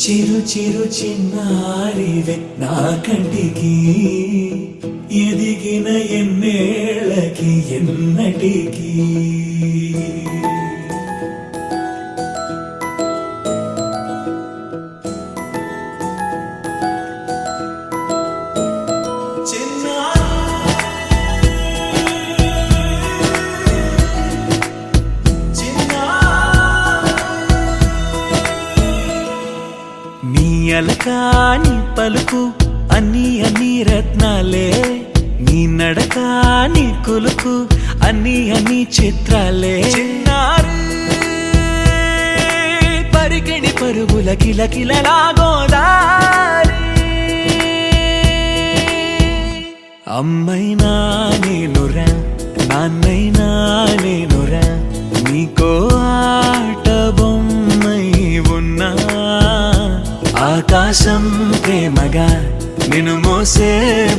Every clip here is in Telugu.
చిరు చిరు చిన్నారివే నా కంటికి ఎదిగిన ఎన్నేళ్ళకి ఎన్నటికి అలకాని పలుకు అన్ని అన్ని రత్నాలే నీ నడక నీ కులుకు అన్ని అన్ని చిత్రాలే చిన్నారు పరికిణి పరుగుల కిలకిలలా గోదారి అమ్మైనా నేనురా నాన్నైనా నేనురా నీకో ఆట బొమ్మై ఉన్నా ఆకాశం ప్రేమగా నిన్ను మోసే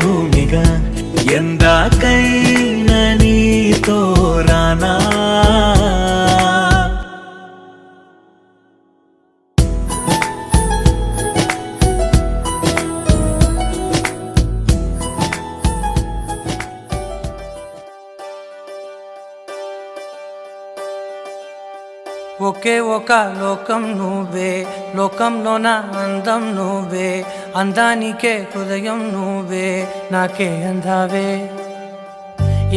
భూమిగా ఎందాకైనా నీతో రానా ఒకే ఒక లోకం నువ్వే లోకంలోన అందం నువ్వే అందానికే హృదయం నువ్వే నాకే అందావే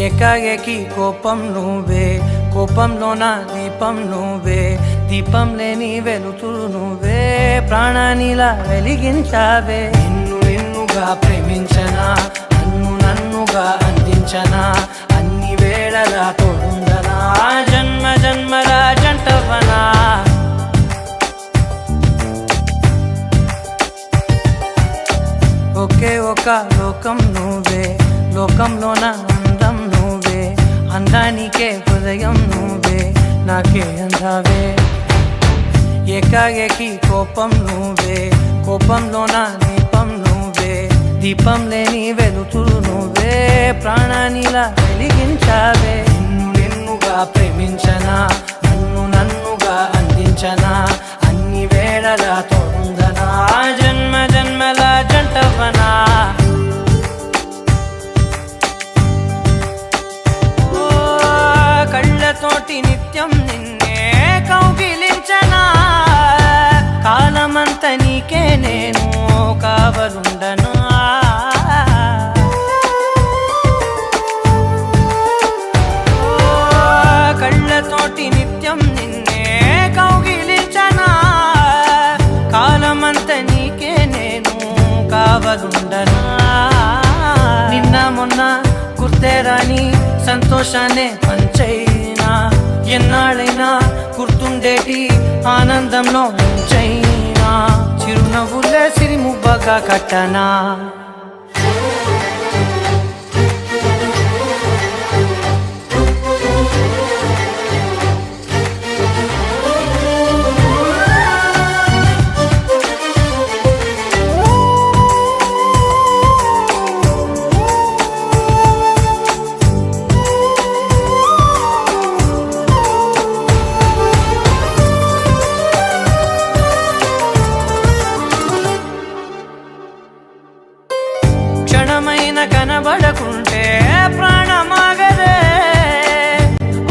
ఏకాఏకి కోపం నువ్వే కోపంలోన దీపం నువ్వే దీపం లేని వెలుతురు నువ్వే ప్రాణానిలా వెలిగించావే నిన్ను నిన్నుగా ప్రేమించనా నన్ను నన్నుగా అందించనా అన్ని వేళలా తోడుందనా జన్మ జన్మల జంటవనా ఒకే ఒక లోకం నువ్వే లోకంలోన అందం నువ్వే అందానికే హృదయం నువ్వే నాకే అందావే ఏకాఏకి కోపం నువ్వే కోపంలోన దీపం నువ్వే దీపం లేని వెలుతురు నువ్వే ప్రాణానిలా వెలిగించావే నిన్ను నిన్నుగా ప్రేమించనా నన్ను నన్నుగా అందించనా అన్ని వేళలా తోడుందనా జన్మ జన్మల జంటవనా కళ్ళతోటి నిత్యం నిన్నే కౌగిలించనా కాలమంత నీకే నేను కావలుండనా కళ్ళతోటి నిత్యం నిన్నే కౌగిలించనా కాలమంత నీకే నేను కావలుండనా నిన్న మొన్న గుర్తేరాని సంతోషాన్ని పంచైనా ఎన్నాళ్ళైనా గుర్తుండేటి ఆనందంలో ముంచైనా చిరునవ్వులే సిరిముబ్బగా కట్టనా క్షణమైన కనబడకుంటే ప్రాణమాగదే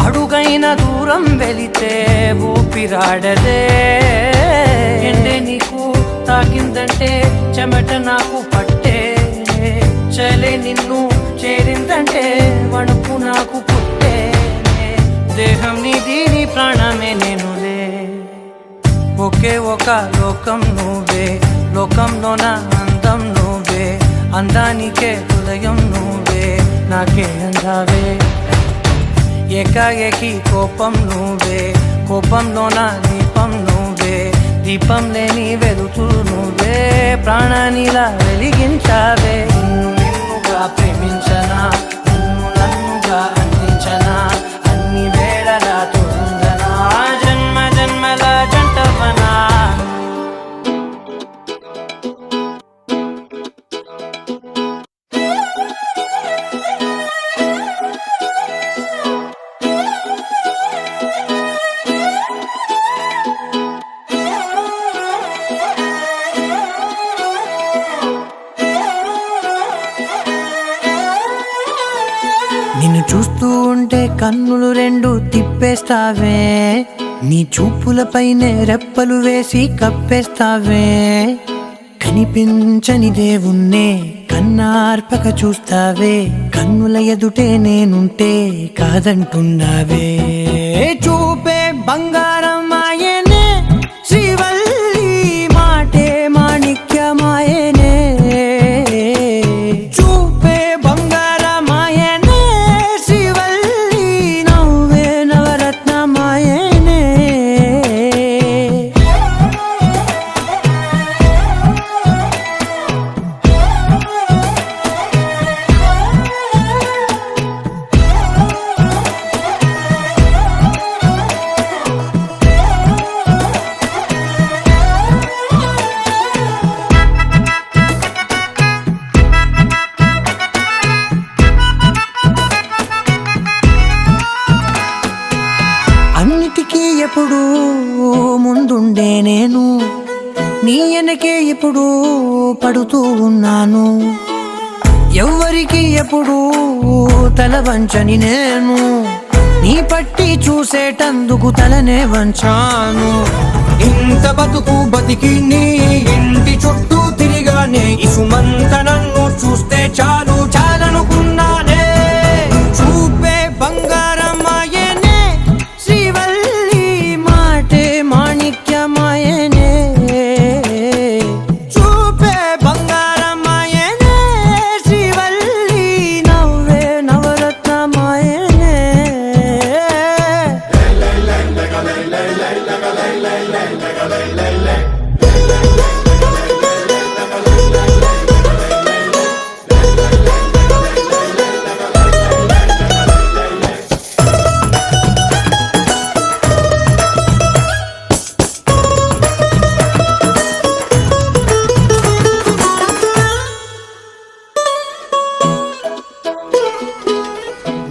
అడుగైన దూరం వెళితే ఊపిరాడదే ఎండే నీకు తాకిందంటే చెమట నాకు పట్టే చలే నిన్ను చేరిందంటే వణుకు నాకు పుట్టే దేహం నీది నీ ప్రాణమే నేనులే ఒకే ఒక లోకం నువ్వే లోకంలోన అందం నువ్వే అందానికే హృదయం నువ్వే నాకే అందావే ఏకాఏకి కోపం నువ్వే కోపంలోన దీపం నువ్వే దీపం లేని వెలుతురు నువ్వే ప్రాణానిలా వెలిగించావే నిన్ను నిన్నుగా ప్రేమించనా నన్ను నన్నుగా అందించనా అన్ని వేళలా తోడుందనా జన్మ జన్మల జంటవనా చూస్తూ ఉంటే కన్నులు రెండు తిప్పేస్తావే, నీ చూపులపైనే రెప్పలు వేసి కప్పేస్తావే. కనిపించని దేవుణ్ణే కన్నార్పక చూస్తావే, కన్నుల ఎదుటే నేనుంటే కాదంటున్నావే. చూపే బంగారం ఆయనే శ్రీవల్లి, మాటే మాణిక్యమాయనే. చూపే బంగారం ఆయనే శ్రీవల్లి, నవ్వే నవరత్నమాయనే. అన్నిటికీ ఎప్పుడు ముందుండే నేను, నీ వెనకే ఎప్పుడు పడుతూ ఉన్నాను. ఎవ్వరికి ఎప్పుడు తల వంచని నేను, నీ పట్టి చూసేటందుకు తలనే వంచాను. ఇంత బతుకు బతికి నీ ఇంటి చుట్టూ తిరిగానే, ఇసుమంత నన్ను చూస్తే చాలు చాలనుకున్నానే. చూపే బంగారం ఆయనే శ్రీవల్లి, మాటే మాణిక్యమాయనే. చూపే బంగారం ఆయనే శ్రీవల్లి, నవ్వే నవరత్నమాయనే.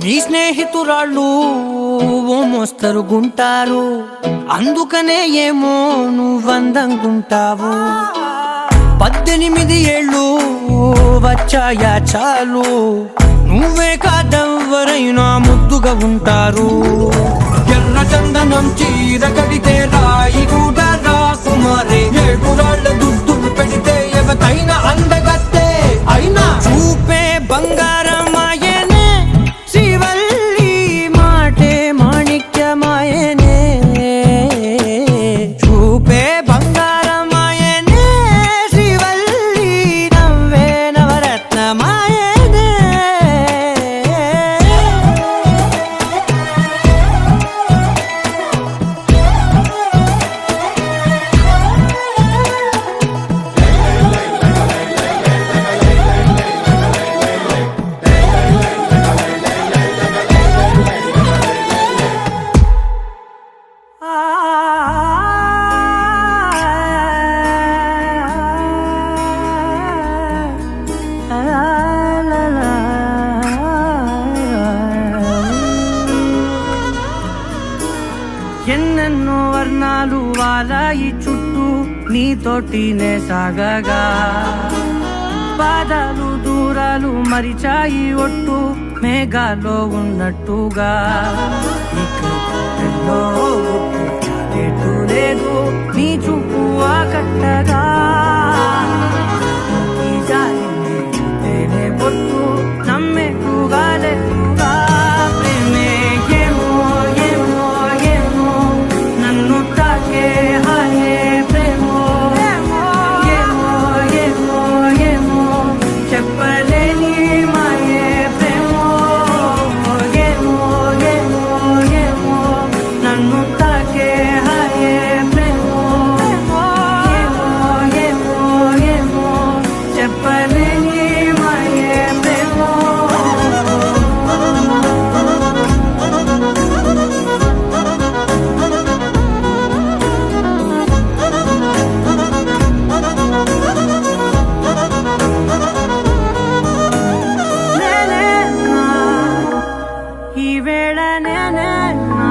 నీ స్నేహితురాళ్ళు ఓ మోస్తరుగుంటారు, అందుకనే ఏమో నువ్వందంగుంటావు. 18 ఏళ్ళు వచ్చాయా చాలు, నువ్వే కాదెవ్వరైనా ముద్దుగా ఉంటారు. ఎర్ర చందనం చీర కడితే రాయి కూడా రాకుమారే, ఏడురాళ్ళ దుద్దులు పెడితే ఎవతైనా అందగత్తే అయినా. చూపే బంగారం ఆయనే శ్రీవల్లి, మాటే మాణిక్యమాయనే. చూపే బంగారం ఆయనే శ్రీవల్లి, నవ్వే నవరత్నమాయనే. ఎన్నెన్నో వర్ణాలు వాలాయి చుట్టూ, నీతోటినే సాగగా. పాదాలు దూరాలు మరిచాయి ఒట్టు, మేఘాలో ఉన్నట్టుగా. ఇక గుండెల్లో గుట్టు లేదు, నీ చూపు ఆకట్టగా. ఈ జాలిని చూస్తేనే పొట్టు, నమ్మేట్టుగా లేకుగా. ప్రేమే ఏమో ఏమో ఏమో, నన్ను తాకే హాయే ప్రేమో. ఏమో ఏమో ఏమో, చెప్పలేని మాయే ప్రేమో. ఏమో ఏమో ఏమో, నన్ను తాకే హాయే ప్రేమో. ఏమో ఏమో ఏమో, చెప్పలేని మాయే ప్రేమో. నేనేనా ఈ వేళ, నేనేనా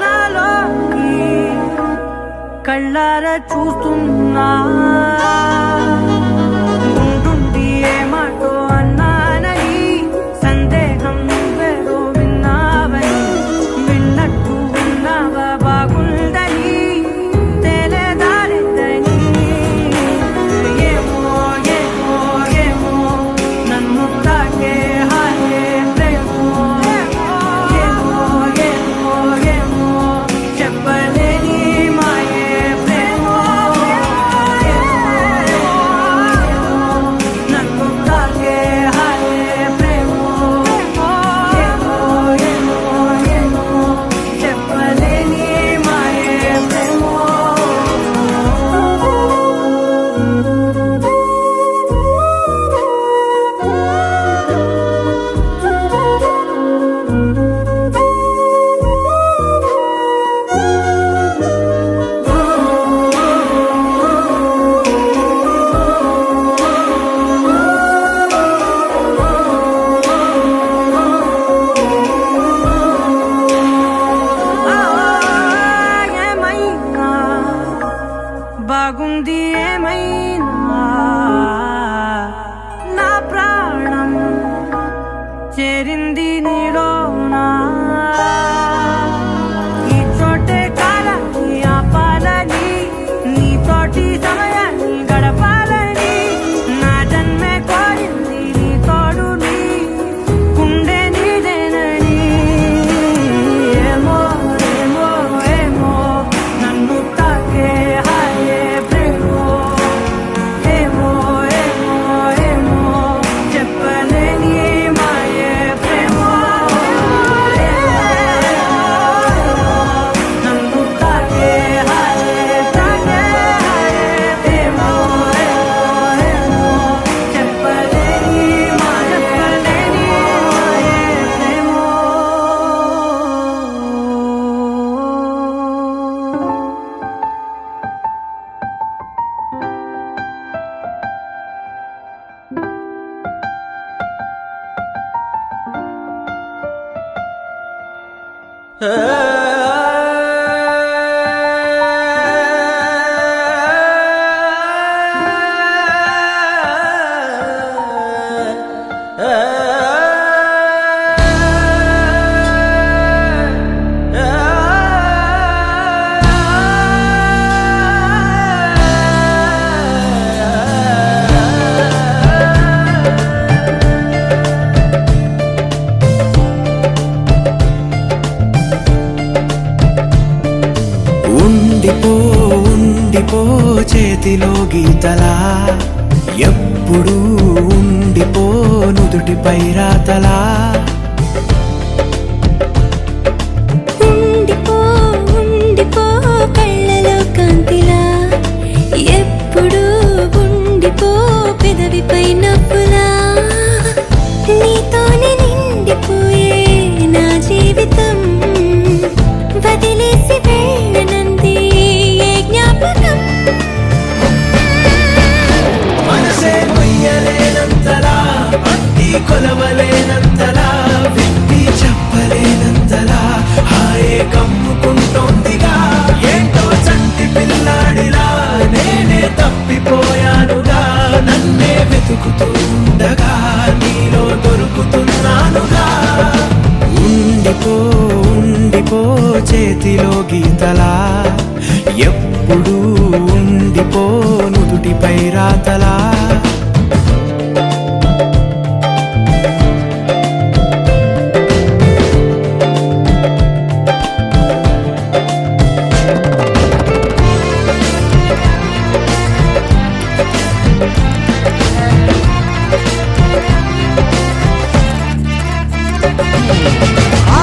నాలోకి కళ్ళారా చూస్తున్నా. ఉండుండి ఏ మాటో అన్నానని బాగుంది ఏమైనా నా ప్రాణం చేరింది నీలోనా ఈ చోటే కాలాన్ని ఆపాలని నీతోటి సమయాన్ని గడపాలని నా జన్మే కోరింది నీ తోడుని గుండె నీదేనని ఏమో ఏమో ఏమో నన్ను తాకే హాయే ప్రేమో ఏమో ఏమో ఏమో చెప్పలేని మాయే ప్రేమో నన్ను తాకే హాయే ప్రేమో ఏమో చెప్పలేని మాయే ప్రేమో. ఉండిపో ఉండిపో చేతిలో గీతలా ఎప్పుడు ఉండిపో నుదుటిపై రాతలా ఉండిపో ఉండిపో కళ్ళలో కాంతిలా ఎప్పుడు ఉండిపో పెదవిపై నవ్వులా నీతోనే నిండిపోయే నా జీవితం వదిలేసి వెళ్ళనంది ఏ జ్ఞాపకం మనసే మొయ్యలేనంతలా అట్టి కొలవలేనంతలా విప్పి చెప్పలేనంతలా హాయే కమ్ముకుంటోందిగా ఏంటో చంటి పిల్లాడిలా నేనే తప్పిపోయానుగా నన్నే వెతుకుతూ ఉండగా నీలో దొరుకుతున్నానుగా ఉండిపో ఉండిపో చేతిలో గీతలా ఎప్పుడు ఉండిపో నుదుటిపై రాతలా ఆ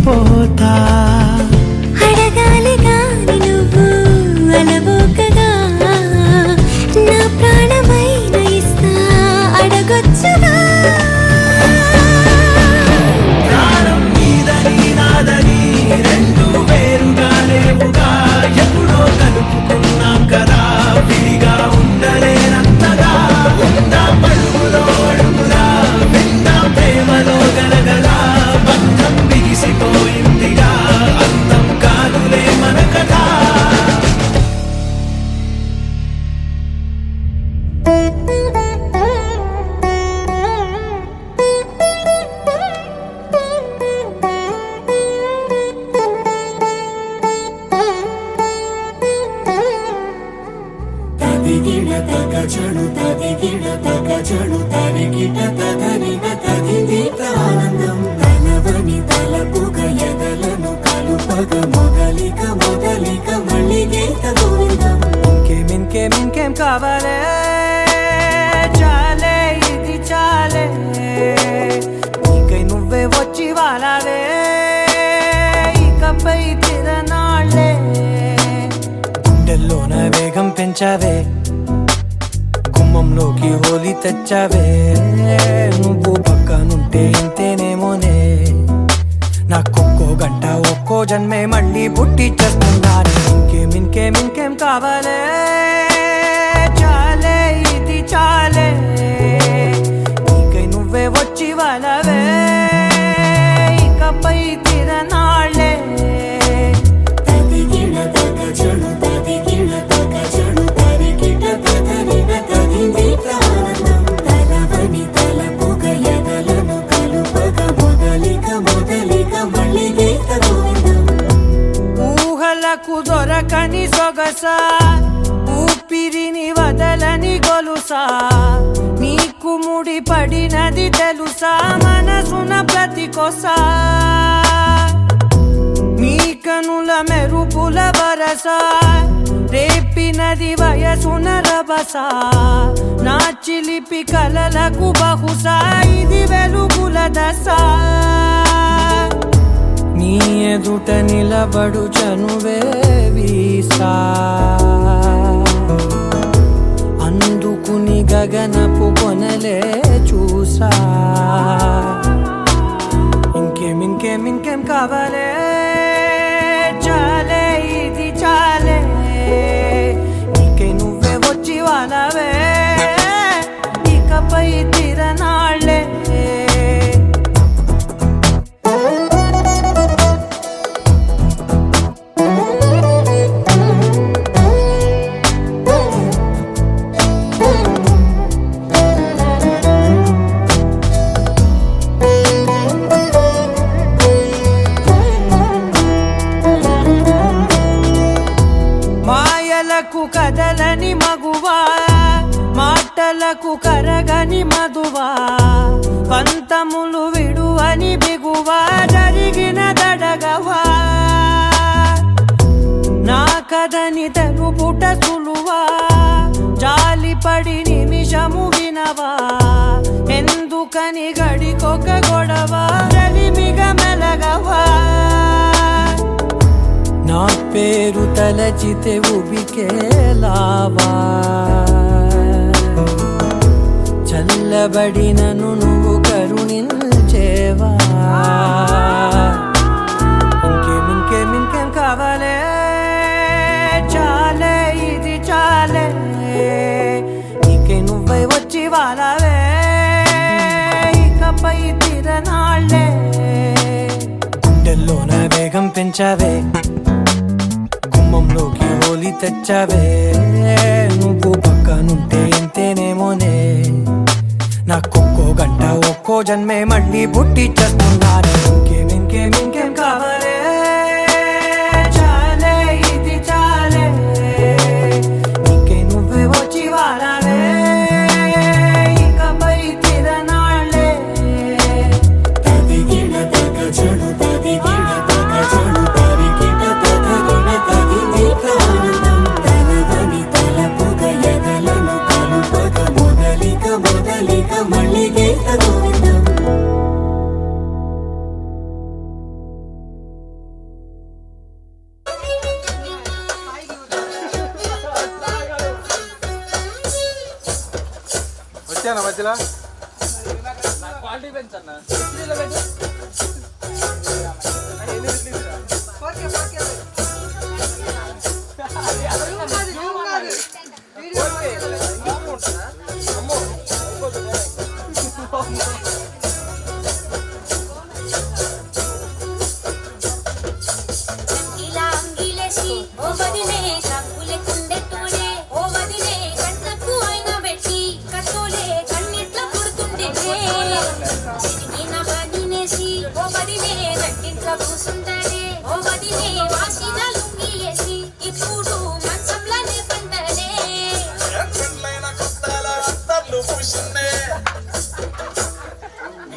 మురిసిపోతా. అడగాలి గాని నువ్వు అలవోకగా, నా ప్రాణమైన ఇస్తా అడగొచ్చుగా. ప్రాణం నీదని నాదని రెండు వేరుగా లేవుగా, ఎప్పుడో కలుపుకున్నాం కదా విడిగా ఉండలేనంతగా. ఉందాం అడుగులో అడుగులా, విందాం ప్రేమలో గలగలా, బంధం బిగిసిపోయిందిగా, అంతం కాదులే మన కథ. తదిగిడ తగ చడు తదిగిడ తగ చడు తరిగిట తగరిన తదిదీత ఆనందం తలవని తలపుగ ఎదలను కలుపగ మొదలిక మొదలిక మళ్ళీ గీత గోవిందం. ఇంకేం కావాలే, చాలే ఇది చాలే, నీకై నువ్వే వచ్చి వాలావే, ఇకపై తిరనాళ్ళే. గుండెల్లోన వేగం పెంచావే, గుమ్మంలోకి హోలీ తెచ్చావే, నువ్వు పక్కనుంటే ఇంతేనేమోనే, నాకొక్కో గంట ఒక్కో జన్మే మళ్ళీ పుట్టి చేస్తున్నాను. ఇంకేం కావాలే, చాలే ఇది చాలే, నీకై నువ్వే వచ్చి వాళ్ళవే, ఇకపై తిరనాళ్ళే. తదిగిడ తగ చడు తదిగిడ తగ చడు తరిగిట తగరిన తదిదీత ఆనందం తలవని తలపుగ ఎదలను కలుపగ మొదలిక మొదలిక మళ్ళీ గీత గోవిందం. ఊహలకు దొరకని సొగసా, ఊపిరిని వదలని గొలుసా, నీకు ముడి పడినది తెలుసా మనసున ప్రతి కొసా. నీ కనుల మెరుపుల వరస, రేపినది వయసున రభస, నా చిలిపి కలలకు బహుశా ఇది వెలుగుల దశ. నీ ఎదుట నిలబడు చనువే వీసా, అందుకుని గగనపు కొనలే చూసా. ఇంకేం కావాలే, చాలే ఇది చాలే, నీకై నువ్వే వచ్చి వాళ్ళవే, ఇకపై తిరనాళ్ళే. మాయలకు కదలని మగువా, మాటలకు కరగని మధువా, పంతములు విడువని బిగువా, జరిగిన దడగవా, నా కథని తెలుపుట సులువా, జాలిపడి నిమిషము వినవా, ఎందుకని గడికొక గొడవ, రవిమిగ మెలగవా. నా పేరు తలచితే ఉబికేలావా, చల్లబడినను నువ్వు కరుణించేవా. ఇంకేం కావాలే, చాలే ఇది చాలే, నీకై నువ్వై వచ్చి వాళ్ళవే, ఇకపై తిరనాళ్ళే. గుండెల్లోన వేగం పెంచావే, గుమ్మంలోకి హోలీ తెచ్చావే, నువ్వు పక్కనుంటే ఇంతేనేమోనే, నాకొక్కో గంట ఒక్కో జన్మే మళ్ళీ పుట్టి చేస్తున్నాను. ఇంకేం కావాలే, చాలే ఇది చాలే, నీకై నువ్వే వచ్చి వాళ్ళవే, ఇకపై తిరనాళ్ళే. తదిగిడ తగ చడు తదిగిడ తగ చడు తరిగిట తగరిన తదిదీత ఆనందం తలవని తలపుగ ఎదలను కలుపగ మొదలిక మొదలిక మళ్ళీ గీత గోవిందం. పెట్టాను మధ్యలో ఇలా అంగిలేసి ఓ వదిలే సంకులే కుండే తోడే ఓ వదిలే కన్నకు అయిన పెట్టి కట్టోలే కన్నిట్ల పుడుతుండే చిరిగిన వదినేసి ఓ వదిలే నట్టింట్ల కూసుంటాడే ఓ వదిలే వాసిన లుంగి వేసి ఇప్పుడు మంచంలోనే పండలే పెళ్ళైన కొత్తల అత్తర్లు పూసిందే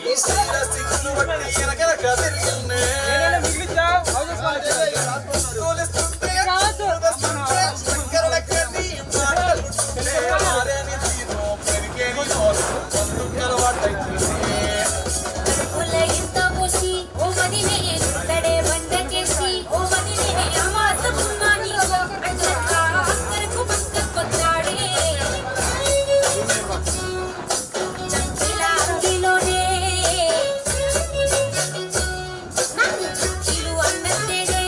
ఈ శరీర సిగ్గులు బట్టి ఎనకనక తిరిగిందే తోలిస్తుంటే తోలిస్తుంటే శంకరులకని మాటలుంటే ఆరేని తీరు పెరిగేని నోరు అందుకల వాటైతుంది పుల్ల ఇంత పోసి ఓ వదిలే తడే బండకేసి ఓ వదిలే అమాస పున్నాని అక్కరకు పక్కకొచ్చాడే చంకిల అంగిలోనే నాకు చంకిలు అన్నట్టేడే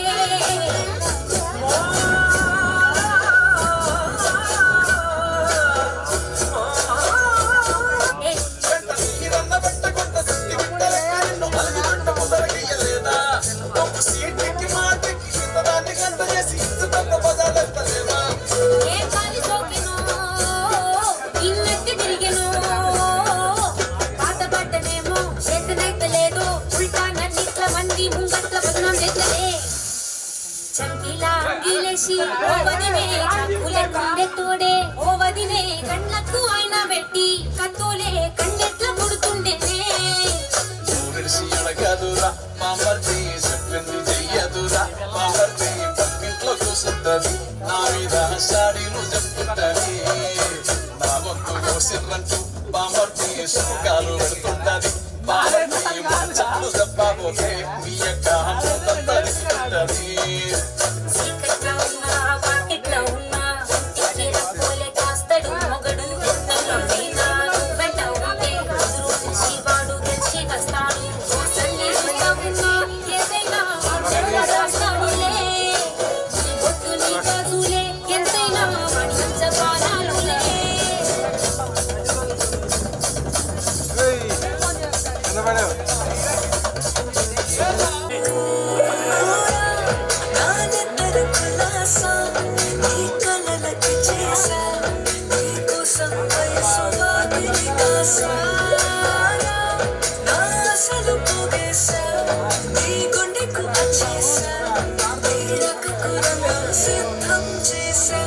వెంట నీరన్న వెంట కొంత శక్తి బిడ్డలకి నిన్ను అలుగుతుంట ముదరగీయలేదా ఒక్క సీటికి మాటకి కింద దాన్ని గంట చేసి ఇంచుతన్న పదాలెత్తలేవా ఏ కాలి సోకెనో ఇన్నెత్తి తిరిగెనో పాత పడ్డనేమో చేతనైతే లేదు ఉల్టా నన్నిట్ల మంది ముంగట్ల బదనాం చేస్తలే చంకిలా అంగిలేసి ఓ వదిలే చంకులే కుండే తోడే ఓ వదిలే కళ్ళకు అయిన పెట్టి కత్తోలే కన్నెట్ల పుడుతుండేనే ఊరిసి అడగదురా మామర్ది చెప్పింది చెయ్యదురా మామర్ది పక్కింట్లో కూసుంటది నా మీద సాడీలు చెప్తుంటది నా వంతు కోసిర్రంటూ బామర్ది సుఖాలు పెడుతుంటది బామర్ది మంచాలు చెప్పబోతే మీ యొక్క హమ్ముతుంటది సీకట్ల ఉన్నా వాకిట్ల ఉన్నా ఇంటికి రప్పోలే కాస్తడు మొగడు ఎంతలోనైనా నువ్వెంట ఉంటే రోజు శివాడు గెలిచి వస్తాడు సల్లి ఉన్నా ఏదైనా రాస్తాడులే నీ బొట్టు నీ గాజులే ఎంతైనా వాడి పంచపానాలులే సిద్ధం చేసా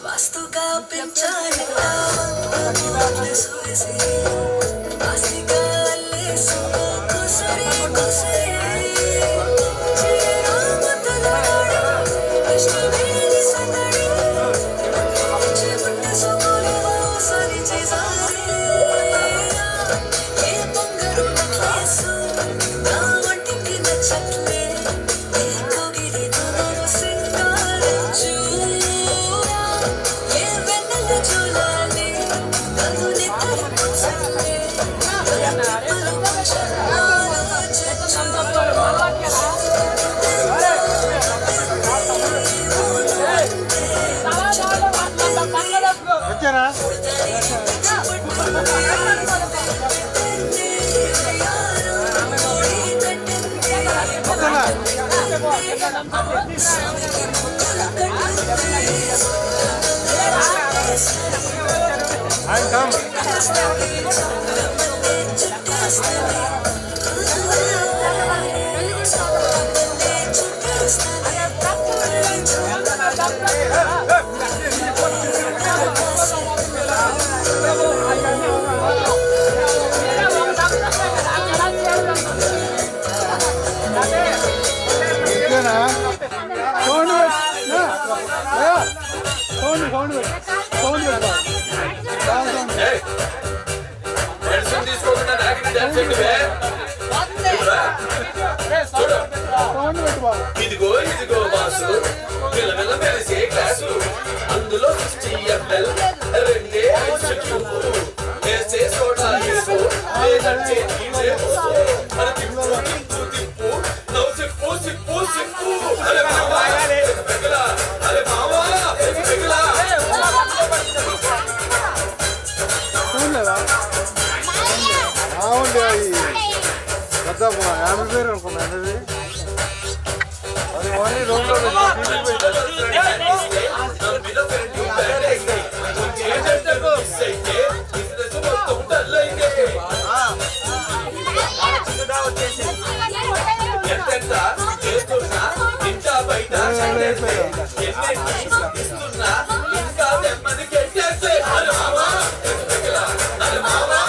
వాస్తుగా పెంచాలి ఆస్తిగా అల్లేసు కుసరి కుసరి చిరామతలాడి ఇష్టమేని సందడి చెబుట్ట సోలేవో సరి చేసాలి ఏ బంగారు నెక్లెసు నా వంటికి నచ్చట్లే ఏ కోగిలి దూరం సింగారించు ఏ వెన్నెల చూడాలి నన్ను నిద్ర పుచ్చలే ఆలోచించు వచ్చారా తీసుకోకుండా ఇదిగో ఇదిగో బాసు పిల్లల మెరిసే క్లాసు అందులో 60ml రెండే వేసే సోడా వేసుకో లేదంటే నీవే పోసుకో అరే తిప్పు తిప్పు తిప్పు నవ్వు సిప్పు సిప్పు సిప్పు అరే మావా పెగలా అరే మావా పెగలా అవును పెద్ద 50 పేరు అనుకున్నాను అది ఓన్లీ రోడ్లో చేస్తున్నా ఇంటా బయట ఇస్తున్నా ఇంకా నెమ్మది గెట్టేస్తే అరే మావా అరే మావా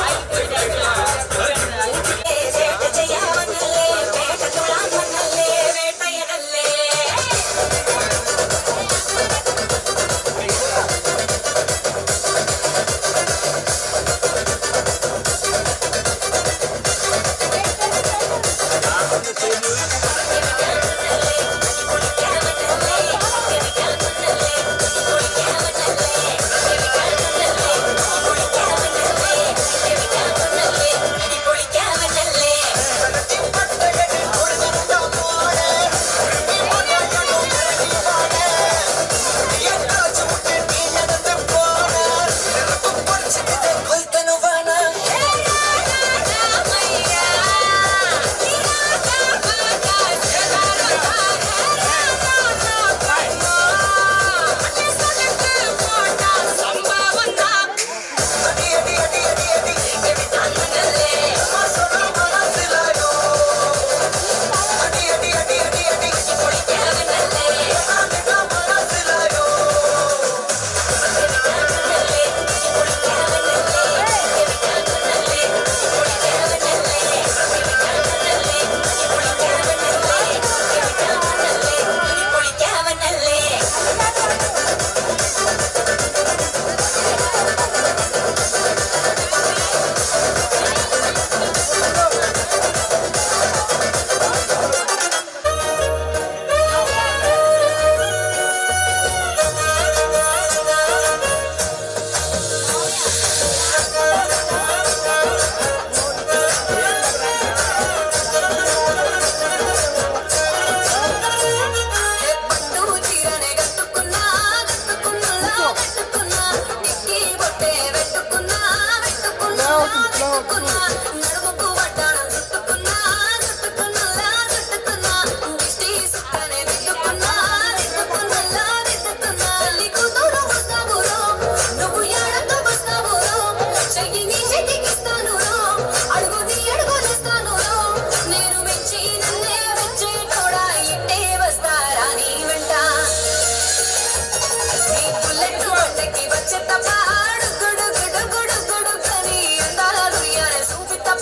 Gudu gudu gudu gudu gudu gani andala duyane supita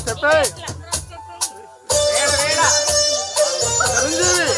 చెప్పే చిరంజీవి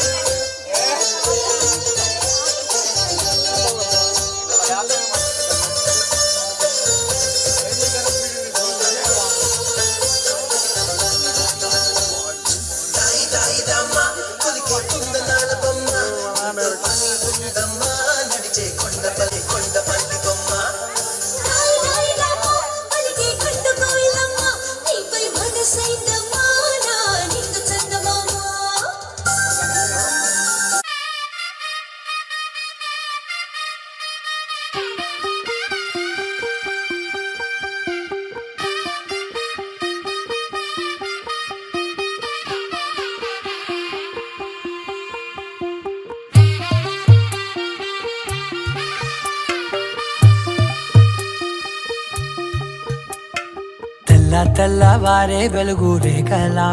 తెల్లవారే వెలుగు రేఖలా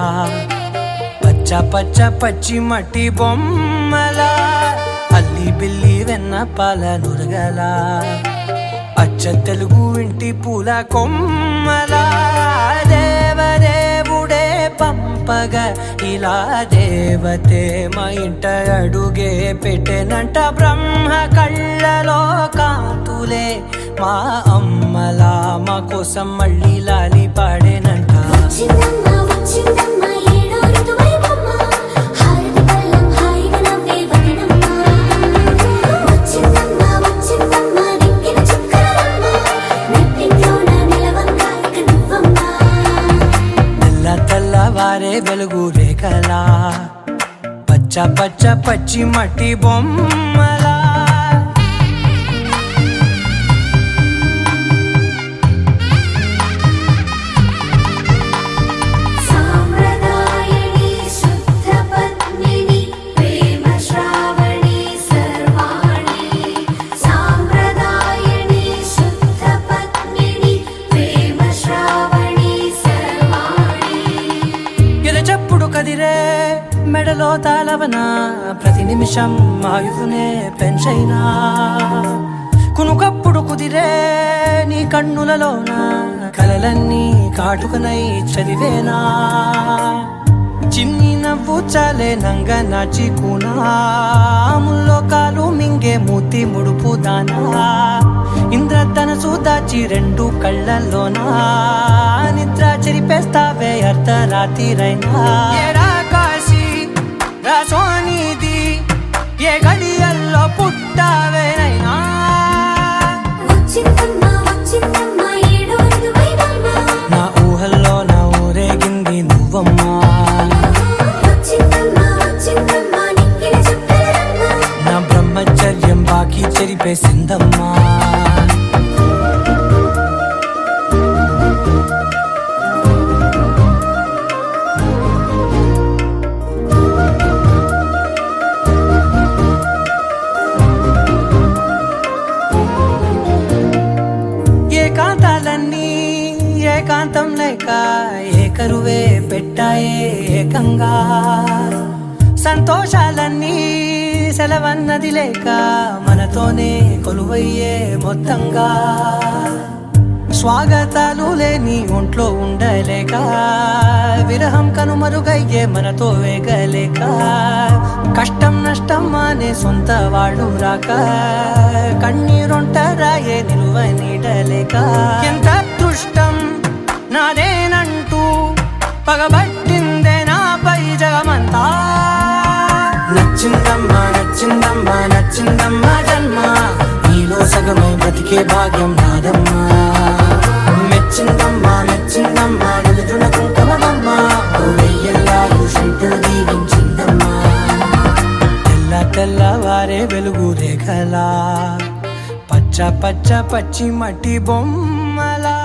పచ్చ పచ్చ పచ్చి మట్టి బొమ్మలా అల్లి బిల్లి వెన్న పాల నురగలా అచ్చ తెలుగు ఇంటి పూల కొమ్మలా దేవదేవుడే పంపగ ఇలా దేవతే మా ఇంట అడుగే పెట్టెనంట బ్రహ్మ కళ్ళలో కాంతులే మా అమ్మలా మా కోసం మళ్ళీ లాలి పాడేనంట తెల్లవారే వెలుగు రేఖలా పచ్చ పచ్చ పచ్చి మట్టి బొమ్మలా కదిరే మెడలో తాళవన ప్రతి నిమిషం ఆయుధునే పెంచైనా కునుకప్పుడు కుదిరే నీ కన్నులలోన కలలన్నీ కాటుకనై చదివేనా చిన్ని నవ్వు చాలే నంగ నాచి కూనాముల్లో కాలు మింగే మూతి ముడుపు దానా ఇంద్రధనసు దాచి రెండు కళ్ళల్లోనా నిద్ర చెరిపేస్తావే అర్ధరాత్రిరైనా ఏడా కాశీ రాసోనిది ఏ గడియల్లో పుట్టావేనైనా నా ఊహల్లో నా ఊరే పెట్టాయే ఏకంగా సంతోషాలన్నీ సెలవన్నది లేక మనతోనే కొలువయ్యే మొత్తంగా స్వాగతాలు లేని ఒంట్లో ఉండలేక విరహం కనుమరుగయ్యే మనతో వేగలేక కష్టం నష్టం అనే సొంత వాళ్ళు రాక కన్నీరొంటరాయే నిలువ నీడలేక ఎంత అదృష్టం నాదేనంటూ పగబట్టిందే నాపై జగమంతా నచ్చిందమ్మా నచ్చిందమ్మా నచ్చిందమ్మా జన్మ నీలో సగమై బ్రతికే భాగ్యం నాదమ్మా మెచ్చిందమ్మా మెచ్చిందమ్మా నిలుచున కుంకుమమ్మా వెయ్యల్లాలు శిల్పులు దీవించిందమ్మా తెల్ల తెల్లవారే వెలుగు రేఖలా పచ్చ పచ్చ పచ్చి మట్టి బొమ్మలా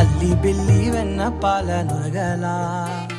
అల్లి బిల్లి వెన్న పాల నురగలా